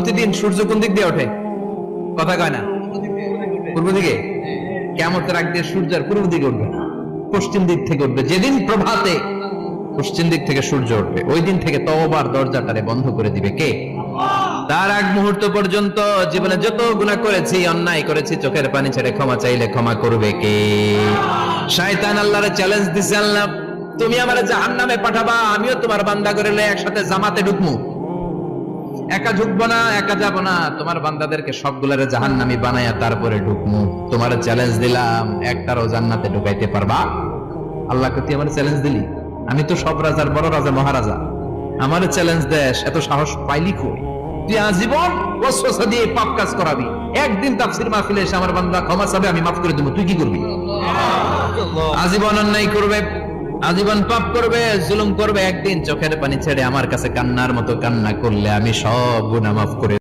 প্রতিদিন সূর্য কোন দিক দিয়ে ওঠে? কথা কয় না? পূর্ব দিকে। কিয়ামতের আগ দিয়ে সূর্যের পূর্ব দিকে উঠবে না, পশ্চিম দিক থেকে উঠবে। যেদিন প্রভাতে পশ্চিম দিক থেকে সূর্য উঠবে, ওই দিন থেকে তওবার দরজাটারে বন্ধ করে দিবে কে? তার আগ মুহূর্ত পর্যন্ত জীবনে যত গুনাহ করেছি, অন্যায় করেছি, চোখের পানি ছেড়ে ক্ষমা চাইলে ক্ষমা করবে কে? শয়তান আল্লাহরে চ্যালেঞ্জ দিছে, আল্লাহ তুমি আমারে জাহান্নামে পাঠাবা, আমিও তোমার বান্দা করে একসাথে জামাতে ঢুকমু। একা ঢুকবো না, একা যাবো না, তোমার বান্দাদেরকে সবগুলারে জাহান্নামী বানায়া তারপরে ঢুকমু। তোমার চ্যালেঞ্জ দিলাম, একটারও জান্নাতে ঢুকাইতে পারবা? আল্লাহকে তুই আমার চ্যালেঞ্জ দিলি? আমি তো সব রাজার বড় রাজা, মহারাজা, আমার চ্যালেঞ্জ দেশ, এত সাহস পাইলি কই? তুই আজীবন ওয়াসওয়াসা দিয়ে পাপ কাজ করাবি, একদিন তাফসীর মাহফিলে এসে আমার বান্দা ক্ষমা চাবে, আমি মাফ করে দেব, তুই কি করবি? আজীবন অন্যায় করবে, আজীবন পাপ করবে, জুলুম করবে, একদিন চোখের পানি ছেড়ে আমার কাছে কান্নার মতো কান্না করলে আমি সব গুনাহ মাফ করে